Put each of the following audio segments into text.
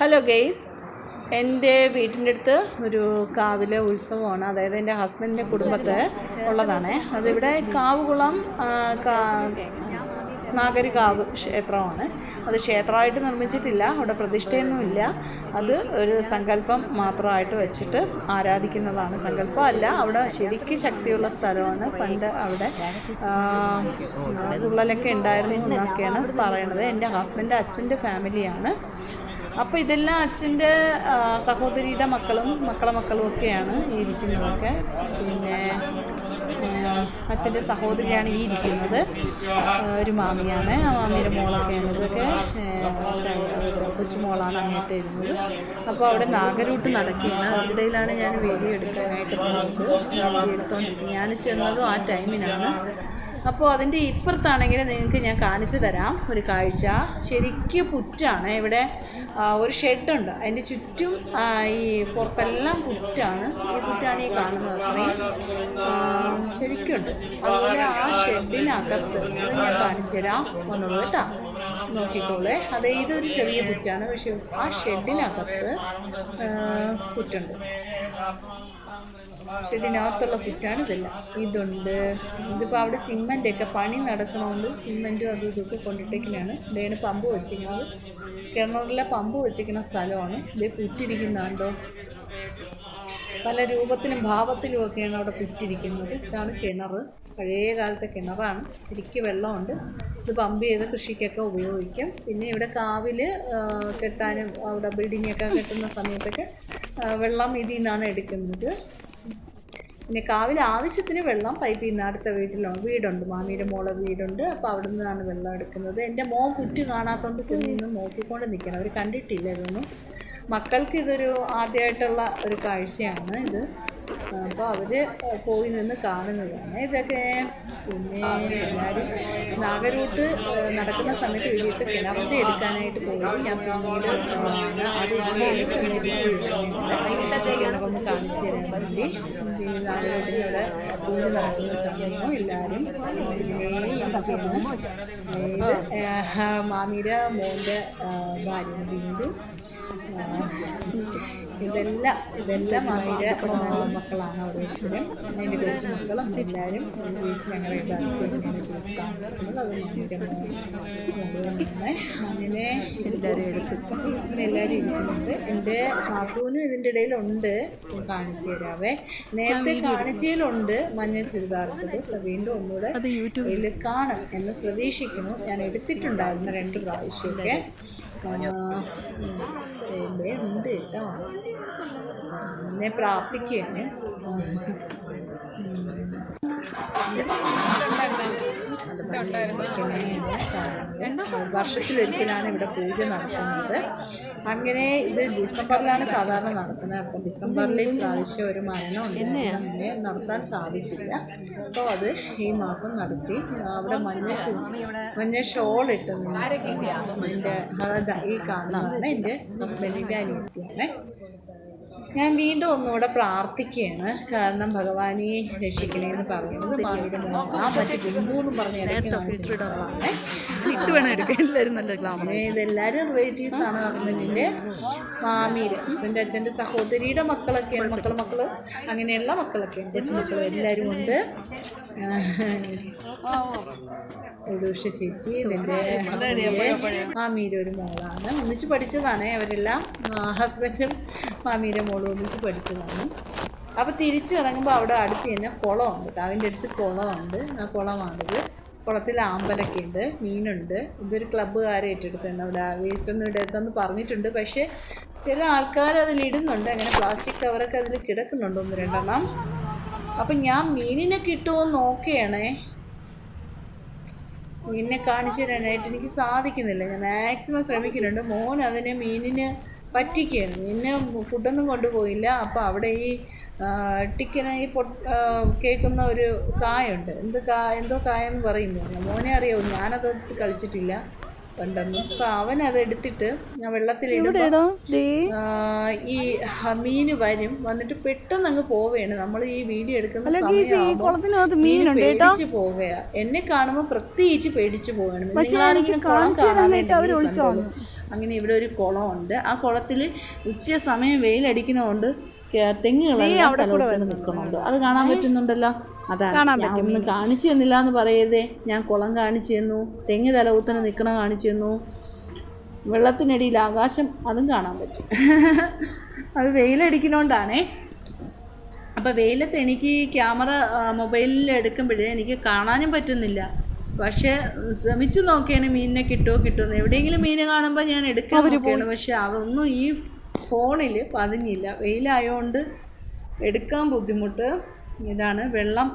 Hello guys, എൻ്റെ വീട്ടിൻ്റെ അടുത്ത് ഒരു കാവിലെ ഉത്സവമാണ്. അതായത് എൻ്റെ ഹസ്ബൻഡിൻ്റെ കുടുംബത്തെ ഉള്ളതാണ്. അതിവിടെ കാവുകുളം നാഗരികാവ് ക്ഷേത്രമാണ്. അത് ക്ഷേത്രമായിട്ട് നിർമ്മിച്ചിട്ടില്ല, അവിടെ പ്രതിഷ്ഠയൊന്നുമില്ല. അത് ഒരു സങ്കല്പം മാത്രമായിട്ട് വെച്ചിട്ട് ആരാധിക്കുന്നതാണ്. സങ്കല്പമല്ല, അവിടെ ശരിക്കും ശക്തിയുള്ള സ്ഥലമാണ്. പണ്ട് അവിടെ തുള്ളലൊക്കെ ഉണ്ടായിരുന്നു എന്നൊക്കെയാണ് പറയണത്. എൻ്റെ ഹസ്ബൻഡ് അച്ഛൻ്റെ ഫാമിലിയാണ്. അപ്പോൾ ഇതെല്ലാം അച്ഛൻ്റെ സഹോദരിയുടെ മക്കളും ഒക്കെയാണ് ഈ ഇരിക്കുന്നതൊക്കെ. പിന്നെ അച്ഛൻ്റെ സഹോദരിയാണ് ഈ ഇരിക്കുന്നത്, ഒരു മാമിയാണ്. ആ മാമിയുടെ മോളൊക്കെയാണ്. ഇതൊക്കെ കൊച്ചുമോളാണ് അങ്ങേറ്റം ഇരുന്നത്. അപ്പോൾ അവിടെ നാഗരൂട്ട് നടക്കുകയാണ്. അതിനിടയിലാണ് ഞാൻ വീഡിയോ എടുക്കാനായിട്ട് എടുത്തുകൊണ്ടിരിക്കുന്നത്. ഞാൻ ചെന്നതും ആ ടൈമിനാണ്. അപ്പോൾ അതിൻ്റെ ഇപ്പുറത്താണെങ്കിൽ നിങ്ങൾക്ക് ഞാൻ കാണിച്ചു തരാം ഒരു കാഴ്ച. ശരിക്കും പുറ്റാണ്. ഇവിടെ ഒരു ഷെഡുണ്ട്, അതിൻ്റെ ചുറ്റും ഈ പുറത്തെല്ലാം പുറ്റാണ്. ഈ പുറ്റാണ് ഈ കാണുന്നത്. അത്രയും ശരിക്കുണ്ട്. അതുപോലെ ആ ഷെഡിനകത്ത് ഞാൻ കാണിച്ചു തരാം ഒന്നുള്ളൂ കേട്ടോ, നോക്കിക്കോളെ. അതെ, ഇതൊരു ചെറിയ പുറ്റാണ്, പക്ഷെ ആ ഷെഡിനകത്ത് പുറ്റുണ്ട്. ഷെഡിനകത്തുള്ള പുറ്റാണ് ഇതെല്ലാം. ഇതിപ്പോൾ അവിടെ സിമെൻ്റൊക്കെ പണി നടക്കണോണ്ട് സിമെൻറ്റും അതും ഇതൊക്കെ കൊണ്ടിട്ടേക്കിനാണ്. ഇതാണ് പമ്പ് വെച്ചിരിക്കുന്നത്. കിണറിലെ പമ്പ് വെച്ചിരിക്കുന്ന സ്ഥലമാണ്. ഇത് പുറ്റിരിക്കുന്നുണ്ടോ, പല രൂപത്തിലും ഭാവത്തിലും ഒക്കെയാണ് അവിടെ പുറ്റിരിക്കുന്നത്. ഇതാണ് കിണർ, പഴയ കാലത്തെ കിണറാണ്. ശരിക്കും വെള്ളമുണ്ട്. ഇത് പമ്പ് ചെയ്ത് കൃഷിക്കൊക്കെ ഉപയോഗിക്കും. പിന്നെ ഇവിടെ കാവിൽ കെട്ടാനും അവിടെ ബിൽഡിങ്ങൊക്കെ കെട്ടുന്ന സമയത്തൊക്കെ വെള്ളം ഇതിൽ നിന്നാണ് എടുക്കുന്നത്. പിന്നെ കാവിൽ ആവശ്യത്തിന് വെള്ളം പൈപ്പിൽ നിന്ന് അടുത്ത വീടുണ്ട്, മാമിയുടെ മോളെ വീടുണ്ട്. അപ്പോൾ അവിടെ നിന്നാണ് വെള്ളം എടുക്കുന്നത്. എൻ്റെ മോൻ പുറ്റ് കാണാത്തതുകൊണ്ട് ചെന്ന് നോക്കിക്കൊണ്ട് നിൽക്കണം. അവർ കണ്ടിട്ടില്ല ഇതൊന്നും. മക്കൾക്ക് ഇതൊരു ആദ്യമായിട്ടുള്ള ഒരു കാഴ്ചയാണ് ഇത്. അപ്പോൾ അവർ പോയി നിന്ന് കാണുന്നതാണ് ഇതൊക്കെ. പിന്നെ എല്ലാവരും നാഗരൂട്ട് നടക്കുന്ന സമയത്ത് എഴുതിയിട്ട് കിണറിൻ്റെ എടുക്കാനായിട്ട് പോയി. ഞാൻ പിന്നീട് അത് കിണറൊന്ന് കാണിച്ചു തരാൻ വേണ്ടി. പിന്നെ നാഗരൂട്ടിലൂടെ പൂജ നടക്കുന്ന സമയവും എല്ലാവരും ഇത് മാമിയുടെ മോൻ്റെ ഭാര്യ ബിന്ദു. ഇതെല്ലാം മാമിയുടെ മക്കളാണ് ഓരോരുത്തരും. അതിൻ്റെ കൊച്ചു മക്കളും എല്ലാവരും. ചേച്ചി ഞങ്ങളുടെ ചേച്ചി താമസിക്കുന്നത് അത് മാമിയുടെ മോളുകൊണ്ടുതന്നെ. അങ്ങനെ എല്ലാവരും എല്ലാവരും ഇരിക്കുന്നുണ്ട്. എൻ്റെ നാത്തൂനും ഇതിൻ്റെ ഇടയിലുണ്ട്, കാണിച്ചു തരാവേ. നേരത്തെ കാണിച്ചതിലുണ്ട് മഞ്ഞ ചുരിദാറിട്ടത്. വീണ്ടും ഒന്നുകൂടെ ഇതിൽ കാണും എന്ന് പ്രതീക്ഷിക്കുന്നു. ഞാൻ എടുത്തിട്ടുണ്ടായിരുന്നു 2 പ്രാവശ്യമൊക്കെ. ഉണ്ട് കേട്ടോ, എന്നെ പ്രാർത്ഥിക്കുകയാണ്. വർഷത്തിലൊരിക്കലാണ് ഇവിടെ പൂജ നടത്തുന്നത്. അങ്ങനെ ഇത് ഡിസംബറിലാണ് സാധാരണ നടത്തുന്നത്. അപ്പം ഡിസംബറിൽ പ്രാവശ്യം ഒരു മരണം ഉണ്ട്, നടത്താൻ സാധിച്ചില്ല. അപ്പോൾ അത് ഈ മാസം നടത്തി. അവിടെ മഞ്ഞ ഷോൾ ഇട്ടു. എൻ്റെ ഈ കാണുന്നതാണ് എൻ്റെ ഹസ്ബൻഡിൻ്റെ അനിയത്തിയാണ്. ഞാൻ വീണ്ടും ഒന്നുകൂടെ പ്രാർത്ഥിക്കുകയാണ്. കാരണം ഭഗവാനെ രക്ഷിക്കണേന്ന് പറയുന്നത് മാമിയുടെ മറ്റേ ബിന്ദു എന്നും പറഞ്ഞ ഇതെല്ലാവരും റിലേറ്റീവ്സാണ് ഹസ്ബൻഡിൻ്റെ. ഹസ്ബൻഡ് അച്ഛൻ്റെ സഹോദരിയുടെ മക്കളൊക്കെയാണ്. മക്കൾ അങ്ങനെയുള്ള മക്കളൊക്കെയാണ്, കൊച്ചുമക്കൾ എല്ലാവരും ഉണ്ട്. ഉഷ ചേച്ചി ഇതിൻ്റെ മാമിയുടെ ഒരു മോളാണ്. ഒന്നിച്ച് പഠിച്ചതാണ് അവരെല്ലാം. ഹസ്ബൻഡും മാമിയുടെ മോളും ഒന്നിച്ച് പഠിച്ചതാണ്. അപ്പോൾ തിരിച്ചിറങ്ങുമ്പോൾ അവിടെ അടുത്ത് തന്നെ കുളമുണ്ട്. കാവിൻ്റെ അടുത്ത് കുളമുണ്ട്. ആ കുളമാണിത്. കുളത്തിൽ ആമ്പലൊക്കെ ഉണ്ട്, മീനുണ്ട്. ഇതൊരു ക്ലബ്ബുകാരെ ഏറ്റെടുത്തുണ്ട്. അവിടെ വേസ്റ്റൊന്നും ഇടരുതെന്ന് പറഞ്ഞിട്ടുണ്ട്. പക്ഷേ ചില ആൾക്കാർ അതിലിടുന്നുണ്ട്. അങ്ങനെ പ്ലാസ്റ്റിക് കവറൊക്കെ അതിൽ കിടക്കുന്നുണ്ട് 1-2 എണ്ണം. അപ്പം ഞാൻ മീനിനെ കിട്ടുമോ നോക്കുകയാണേ. മീനിനെ കാണിച്ചു തരാനായിട്ട് എനിക്ക് സാധിക്കുന്നില്ല. ഞാൻ മാക്സിമം ശ്രമിക്കുന്നുണ്ട്. മോൻ അതിനെ മീനിന് പറ്റിക്കുകയാണ്. മീനിന് ഫുഡൊന്നും കൊണ്ടുപോയില്ല. അപ്പോൾ അവിടെ ഈ ടിക്കന് ഈ കേൾക്കുന്ന ഒരു കായുണ്ട്. എന്തോ കായെന്ന് പറയുന്നു. മോനെ അറിയാവും, ഞാനത് കളിച്ചിട്ടില്ല. ഉണ്ടെന്ന്. അപ്പോൾ അവനത് എടുത്തിട്ട് വെള്ളത്തിലിടുമ്പോൾ ഈ മീന് വന്നിട്ട് പെട്ടെന്ന് അങ്ങ് പോവുകയാണ്. നമ്മൾ ഈ വീഡിയോ എടുക്കുന്ന സമയമാകുമ്പോൾ മീൻ പേടിച്ച് പോവുകയാ. എന്നെ കാണുമ്പോൾ പ്രത്യേകിച്ച് പേടിച്ച് പോവുകയാണ്. നിങ്ങളാണെങ്കിലും കുളം കാണാനായിട്ട് അങ്ങനെ ഇവിടെ ഒരു കുളമുണ്ട്. ആ കുളത്തിൽ ഉച്ച സമയം വെയിലടിക്കുന്നതുകൊണ്ട് തെങ്ങുകളെല്ലാം തലവത്തിന് നിൽക്കണുണ്ട്. അത് കാണാൻ പറ്റുന്നുണ്ടല്ലോ. അതാണ് ഞാൻ ഒന്നും കാണിച്ചു തന്നില്ല എന്ന് പറയരുതേ. ഞാൻ കുളം കാണിച്ചു തന്നു, തെങ്ങ് തലവത്തിന് നിൽക്കണ കാണിച്ചു തന്നു, വെള്ളത്തിനടിയിൽ ആകാശം അതും കാണാൻ പറ്റും. അത് വെയിലടിക്കുന്നതുകൊണ്ടാണേ. അപ്പോൾ വെയിലത്ത് എനിക്ക് ക്യാമറ മൊബൈലിൽ എടുക്കുമ്പോഴേ എനിക്ക് കാണാനും പറ്റുന്നില്ല. പക്ഷേ ശ്രമിച്ചു നോക്കിയാണ് മീനിനെ കിട്ടുമെന്ന്. എവിടെയെങ്കിലും മീൻ കാണുമ്പോൾ ഞാൻ എടുക്കാൻ നോക്കിയാണ്. പക്ഷെ അതൊന്നും ഈ ഫോണിൽ പതിഞ്ഞില്ല. വെയിലായതുകൊണ്ട് എടുക്കാൻ ബുദ്ധിമുട്ട്. ഇതാണ് വെള്ളം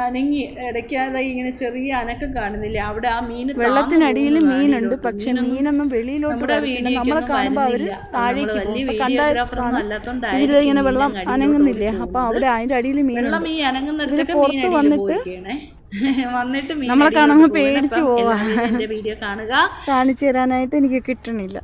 അനങ്ങി ഇടയ്ക്കാതെ ഇങ്ങനെ ചെറിയ അനക്കം കാണുന്നില്ല. അവിടെ ആ മീൻ വെള്ളത്തിനടിയിൽ മീനുണ്ട്, പക്ഷെ മീനൊന്നും വെളിയിലോട്ട് നമ്മളെ കാണുമ്പോൾ അവര് താഴേക്ക് ഇങ്ങനെ വെള്ളം അനങ്ങുന്നില്ല. അപ്പൊ അവിടെ അതിന്റെ അടിയിൽ വെള്ളം ഈ അനങ്ങുന്നിടത്തൊക്കെ വന്നിട്ട് നമ്മളെ കാണുമ്പോൾ പേടിച്ചു പോവാ. വീഡിയോ കാണുക. കാണിച്ചു തരാനായിട്ട് എനിക്ക് കിട്ടണില്ല.